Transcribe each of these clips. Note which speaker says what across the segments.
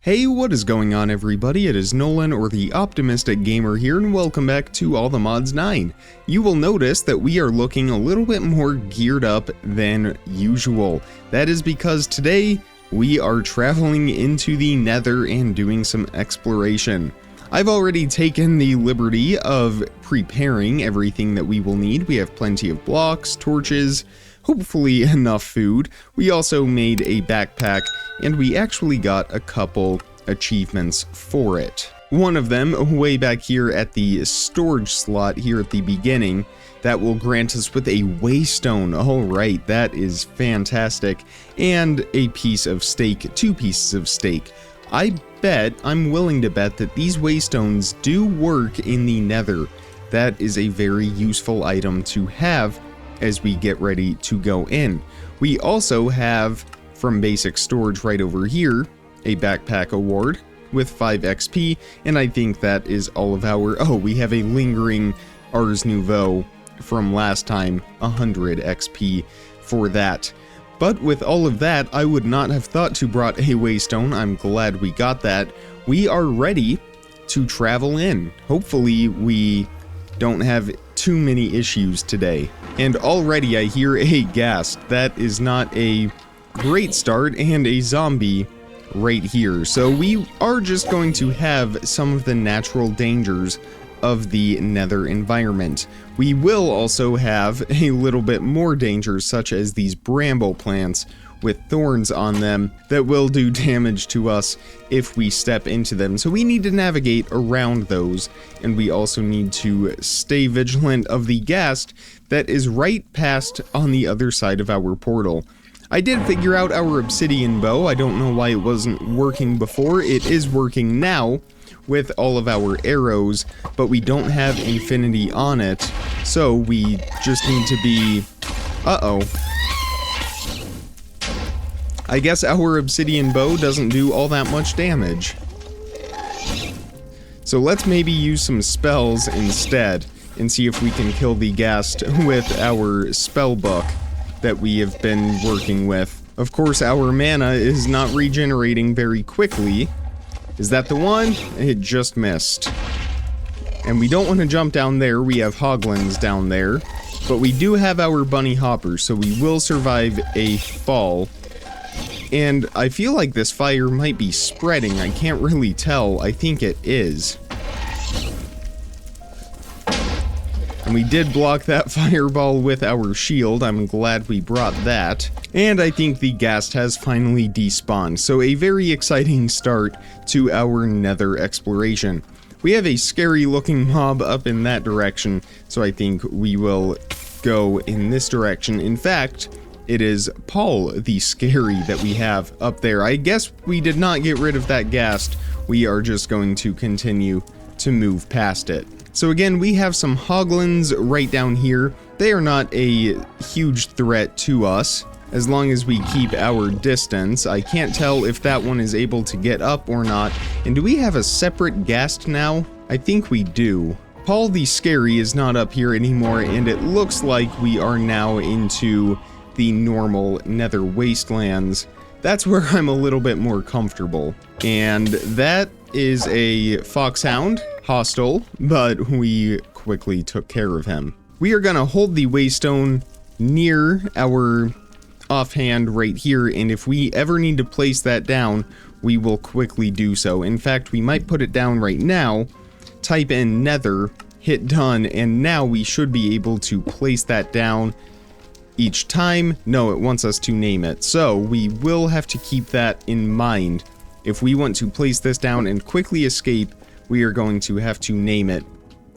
Speaker 1: Hey, what is going on everybody? It is Nolan, or the Optimistic Gamer here, and welcome back to All the Mods 9. You will notice that we are looking a little bit more geared up than usual. That is because today we are traveling into the Nether and doing some exploration. I've already taken the liberty of preparing everything that we will need. We have plenty of blocks, torches, hopefully enough food. We also made a backpack, and we actually got a couple achievements for it. One of them way back here at the storage slot here at the beginning that will grant us with a waystone. Alright, that is fantastic. And a piece of steak, 2 pieces of steak. I'm willing to bet that these waystones do work in the Nether. That is a very useful item to have as we get ready to go in. We also have, from basic storage right over here, a backpack award with 5 XP, and I think that is all of our... we have a lingering Ars Nouveau from last time, 100 XP for that. But with all of that, I would not have thought to brought a waystone. I'm glad we got that. We are ready to travel in. Hopefully we don't have too many issues today. And already I hear a ghast. That is not a great start, and a zombie right here. So we are just going to have some of the natural dangers of the Nether environment. We will also have a little bit more dangers, such as these bramble plants with thorns on them that will do damage to us if we step into them. So we need to navigate around those, and we also need to stay vigilant of the ghast that is right past on the other side of our portal. I did figure out our obsidian bow. I don't know why it wasn't working before. It is working now with all of our arrows, but we don't have infinity on it, so we just need to be... I guess our obsidian bow doesn't do all that much damage. So let's maybe use some spells instead and see if we can kill the ghast with our spell book that we have been working with. Of course, our mana is not regenerating very quickly. Is that the one? It just missed. And we don't want to jump down there. We have hoglins down there. But we do have our bunny hoppers, so we will survive a fall. And I feel like this fire might be spreading. I can't really tell. I think it is. And we did block that fireball with our shield. I'm glad we brought that. And I think the ghast has finally despawned. So a very exciting start to our Nether exploration. We have a scary looking mob up in that direction, so I think we will go in this direction. In fact, it is Paul the Scary that we have up there. I guess we did not get rid of that ghast. We are just going to continue to move past it. So again, we have some hoglins right down here. They are not a huge threat to us, as long as we keep our distance. I can't tell if that one is able to get up or not. And do we have a separate ghast now? I think we do. Paul the Scary is not up here anymore, and it looks like we are now into the normal Nether wastelands. That's where I'm a little bit more comfortable. And that is a foxhound, hostile, but we quickly took care of him. We are gonna hold the waystone near our offhand right here, and if we ever need to place that down, we will quickly do so. In fact, we might put it down right now, type in Nether, hit done, and now we should be able to place that down each time. No, it wants us to name it, so we will have to keep that in mind. If we want to place this down and quickly escape, we are going to have to name it.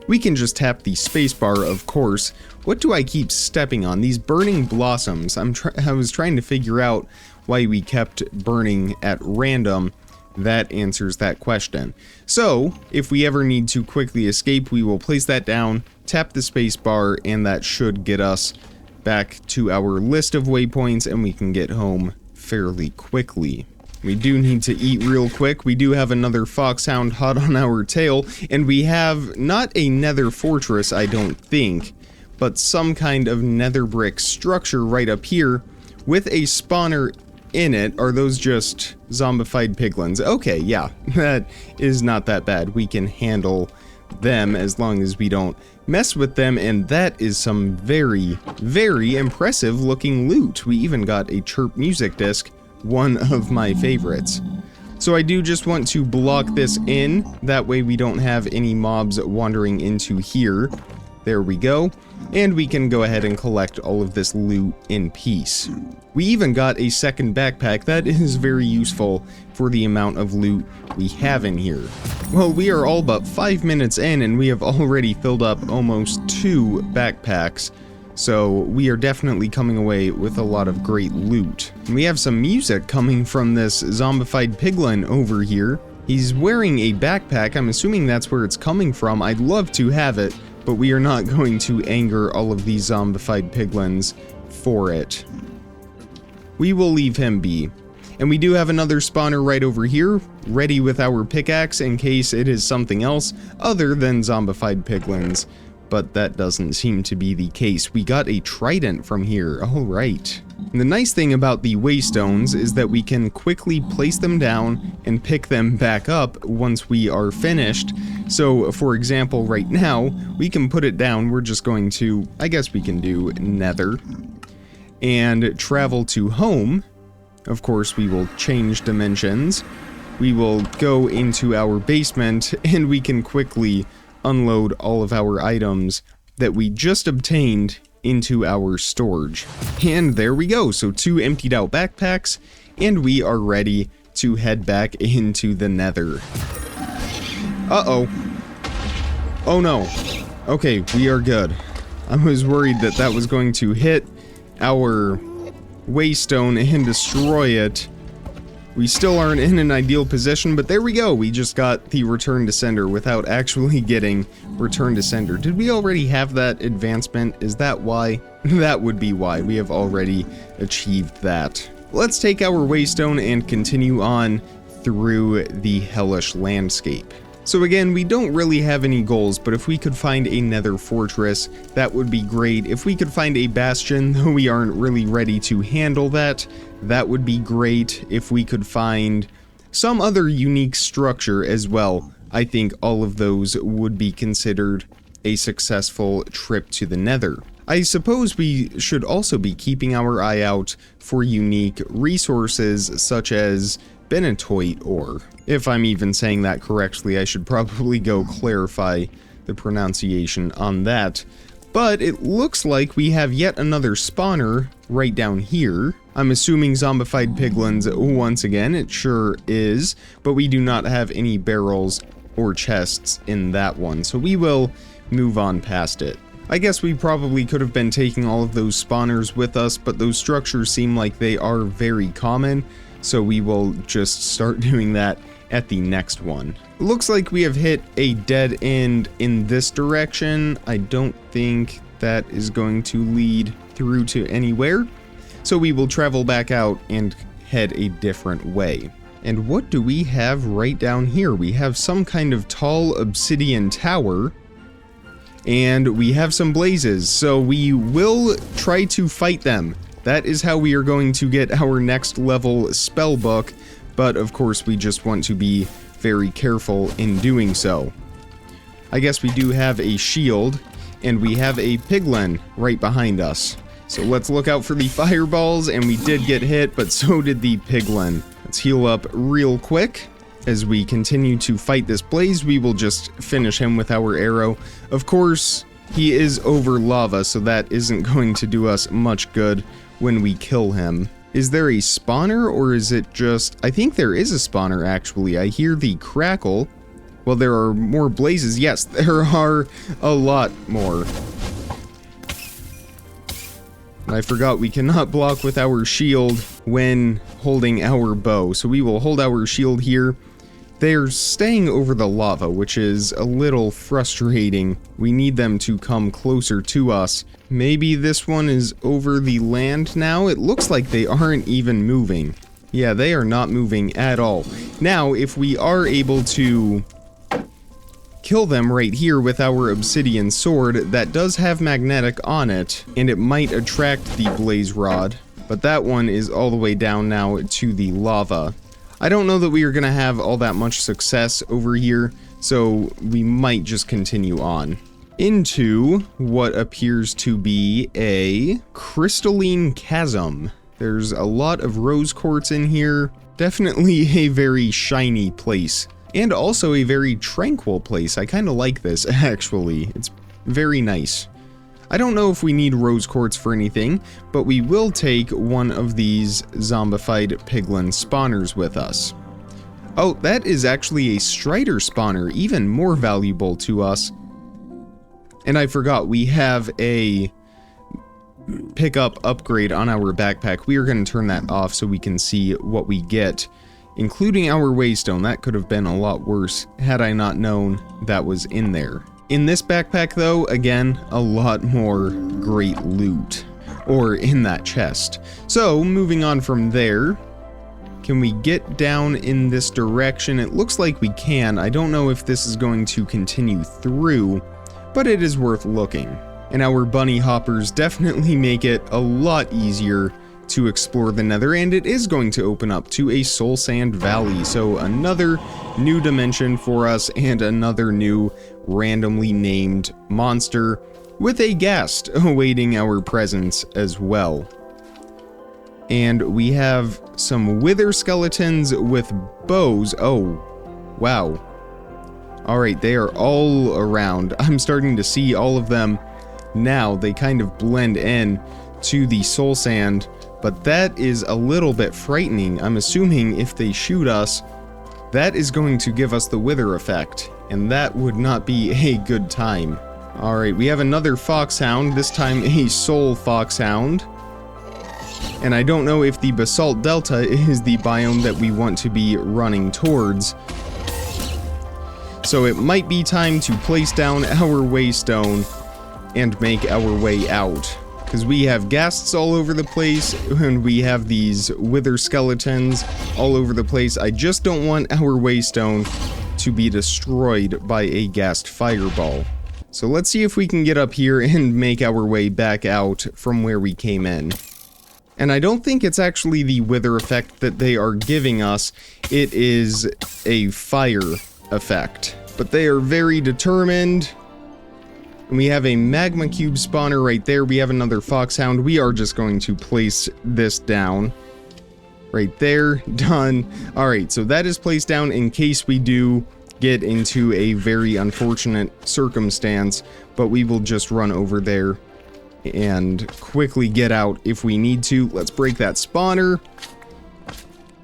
Speaker 1: We can just tap the spacebar, of course. What do I keep stepping on? These burning blossoms. I was trying to figure out why we kept burning at random. That answers that question. So, if we ever need to quickly escape, we will place that down, tap the spacebar, and that should get us back to our list of waypoints, and we can get home fairly quickly. We do need to eat real quick. We do have another foxhound hot on our tail, and we have not a nether fortress, I don't think, but some kind of nether brick structure right up here with a spawner in it. Are those just zombified piglins? Okay, yeah, that is not that bad. We can handle them as long as we don't mess with them, and that is some very, very impressive looking loot. We even got a chirp music disc, one of my favorites. So I do just want to block this in, that way we don't have any mobs wandering into here. There we go. And we can go ahead and collect all of this loot in peace. We even got a second backpack. That is very useful for the amount of loot we have in here. Well, we are all but 5 minutes in and we have already filled up almost 2 backpacks. So we are definitely coming away with a lot of great loot. And we have some music coming from this zombified piglin over here. He's wearing a backpack. I'm assuming that's where it's coming from. I'd love to have it, but we are not going to anger all of these zombified piglins for it. We will leave him be. And we do have another spawner right over here, ready with our pickaxe in case it is something else other than zombified piglins. But that doesn't seem to be the case. We got a trident from here. All right. And the nice thing about the waystones is that we can quickly place them down and pick them back up once we are finished. So, for example, right now, we can put it down. We're just going to, I guess we can do Nether and travel to home. Of course, we will change dimensions. We will go into our basement and we can quickly unload all of our items that we just obtained into our storage. And there we go. So 2 emptied out backpacks and we are ready to head back into the Nether. Uh-oh. Oh no. Okay, we are good. I was worried that that was going to hit our waystone and destroy it. We still aren't in an ideal position, but there we go. We just got the return to sender without actually getting return to sender. Did we already have that advancement? Is that why? That would be why. We have already achieved that. Let's take our waystone and continue on through the hellish landscape. So again, we don't really have any goals, but if we could find a nether fortress, that would be great. If we could find a bastion, though we aren't really ready to handle that, that would be great. If we could find some other unique structure as well, I think all of those would be considered a successful trip to the Nether. I suppose we should also be keeping our eye out for unique resources such as Benitoite ore. If I'm even saying that correctly, I should probably go clarify the pronunciation on that. But it looks like we have yet another spawner right down here. I'm assuming zombified piglins once again. It sure is, but we do not have any barrels or chests in that one, so we will move on past it. I guess we probably could have been taking all of those spawners with us, but those structures seem like they are very common, so we will just start doing that at the next one. Looks like we have hit a dead end in this direction. I don't think that is going to lead through to anywhere, so we will travel back out and head a different way. And what do we have right down here? We have some kind of tall obsidian tower, and we have some blazes, so we will try to fight them. That is how we are going to get our next level spell book, but of course we just want to be very careful in doing so. I guess we do have a shield, and we have a piglin right behind us. So let's look out for the fireballs, and we did get hit, but so did the piglin. Let's heal up real quick. As we continue to fight this blaze, we will just finish him with our arrow. Of course, he is over lava, so that isn't going to do us much good when we kill him. Is there a spawner, or is it just... I think there is a spawner, actually. I hear the crackle. Well, there are more blazes. Yes, there are a lot more. I forgot we cannot block with our shield when holding our bow, so we will hold our shield here. They're staying over the lava, which is a little frustrating. We need them to come closer to us. Maybe this one is over the land now? It looks like they aren't even moving. Yeah, they are not moving at all. Now, if we are able to kill them right here with our obsidian sword, that does have magnetic on it, and it might attract the blaze rod. but that one is all the way down now to the lava. I don't know that we are going to have all that much success over here, so we might just continue on into what appears to be a crystalline chasm. There's a lot of rose quartz in here. Definitely a very shiny place, and also a very tranquil place. I kind of like this, actually. It's very nice. I don't know if we need rose quartz for anything, but we will take one of these zombified piglin spawners with us. Oh, that is actually a strider spawner, even more valuable to us. And I forgot, we have a pickup upgrade on our backpack. We are going to turn that off so we can see what we get, including our waystone. That could have been a lot worse had I not known that was in there. In this backpack though, again, a lot more great loot, or in that chest. So moving on from there, can we get down in this direction? It looks like we can. I don't know if this is going to continue through, but it is worth looking. And our bunny hoppers definitely make it a lot easier to explore the Nether, and it is going to open up to a soul sand valley. So another new dimension for us, and another new randomly named monster with a ghast awaiting our presence as well. And we have some wither skeletons with bows. Oh, wow. Alright, they are all around. I'm starting to see all of them now. They kind of blend in to the soul sand, but that is a little bit frightening. I'm assuming if they shoot us, that is going to give us the wither effect, and that would not be a good time. Alright, we have another foxhound, this time a soul foxhound. And I don't know if the basalt delta is the biome that we want to be running towards. So it might be time to place down our waystone and make our way out. Because we have ghasts all over the place, and we have these wither skeletons all over the place. I just don't want our waystone to be destroyed by a ghast fireball. So let's see if we can get up here and make our way back out from where we came in. And I don't think it's actually the wither effect that they are giving us. It is a fire effect. But they are very determined. And we have a magma cube spawner right there. We have another foxhound. We are just going to place this down. Right there. Done. Alright, so that is placed down in case we do get into a very unfortunate circumstance. But we will just run over there and quickly get out if we need to. Let's break that spawner.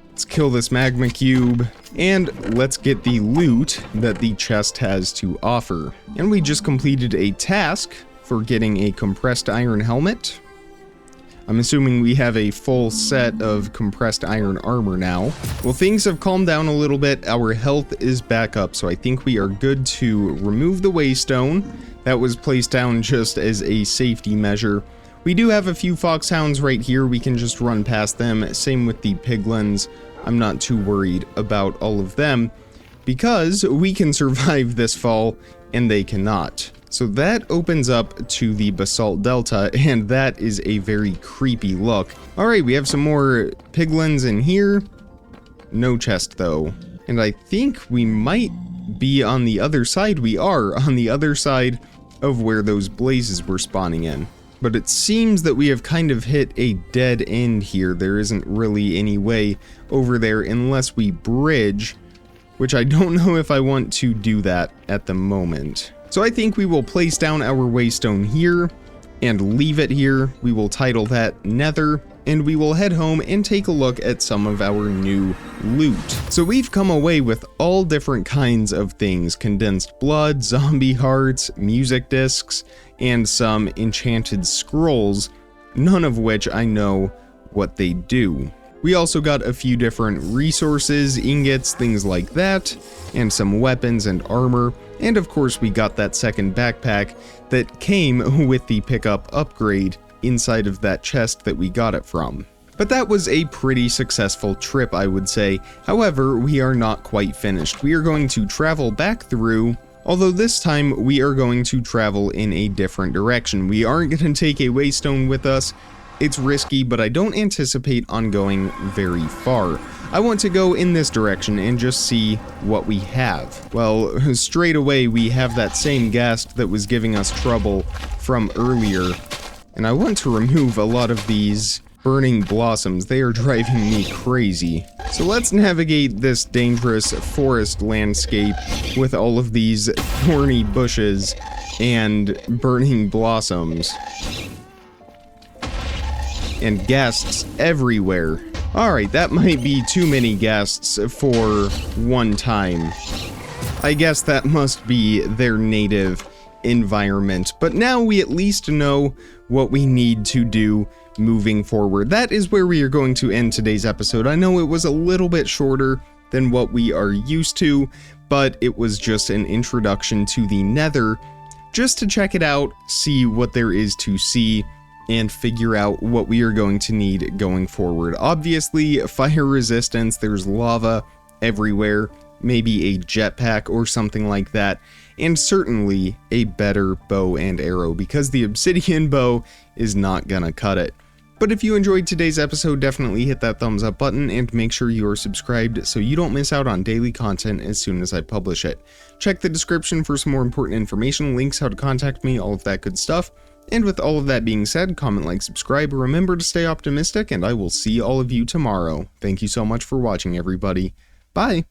Speaker 1: Let's kill this magma cube, and let's get the loot that the chest has to offer. And we just completed a task for getting a compressed iron helmet. I'm assuming we have a full set of compressed iron armor now. Well, things have calmed down a little bit. Our health is back up, so I think we are good to remove the waystone. That was placed down just as a safety measure. We do have a few foxhounds right here. We can just run past them. Same with the piglins. I'm not too worried about all of them because we can survive this fall and they cannot. So that opens up to the basalt delta, and that is a very creepy look. Alright, we have some more piglins in here. No chest though. And I think we might be on the other side. We are on the other side of where those blazes were spawning in. But it seems that we have kind of hit a dead end here. There isn't really any way over there unless we bridge, which I don't know if I want to do that at the moment. So I think we will place down our waystone here and leave it here. We will title that Nether, and we will head home and take a look at some of our new loot. So we've come away with all different kinds of things: condensed blood, zombie hearts, music discs, and some enchanted scrolls, none of which I know what they do. We also got a few different resources, ingots, things like that, and some weapons and armor, and of course we got that second backpack that came with the pickup upgrade inside of that chest that we got it from. But that was a pretty successful trip, I would say. However, we are not quite finished. We are going to travel back through, although this time we are going to travel in a different direction. We aren't going to take a waystone with us. It's risky, but I don't anticipate on going very far. I want to go in this direction and just see what we have. Well, straight away we have that same ghast that was giving us trouble from earlier, and I want to remove a lot of these burning blossoms. They are driving me crazy. So let's navigate this dangerous forest landscape with all of these thorny bushes and burning blossoms and ghasts everywhere. Alright, that might be too many ghasts for one time. I guess that must be their native environment, but now we at least know what we need to do moving forward. That is where we are going to end today's episode. I know it was a little bit shorter than what we are used to, but it was just an introduction to the Nether, just to check it out, see what there is to see, and figure out what we are going to need going forward. Obviously, fire resistance, there's lava everywhere, maybe a jetpack or something like that, and certainly a better bow and arrow, because the obsidian bow is not gonna cut it. But if you enjoyed today's episode, definitely hit that thumbs up button and make sure you are subscribed so you don't miss out on daily content as soon as I publish it. Check the description for some more important information, links, how to contact me, all of that good stuff. And with all of that being said, comment, like, subscribe, remember to stay optimistic, and I will see all of you tomorrow. Thank you so much for watching, everybody. Bye!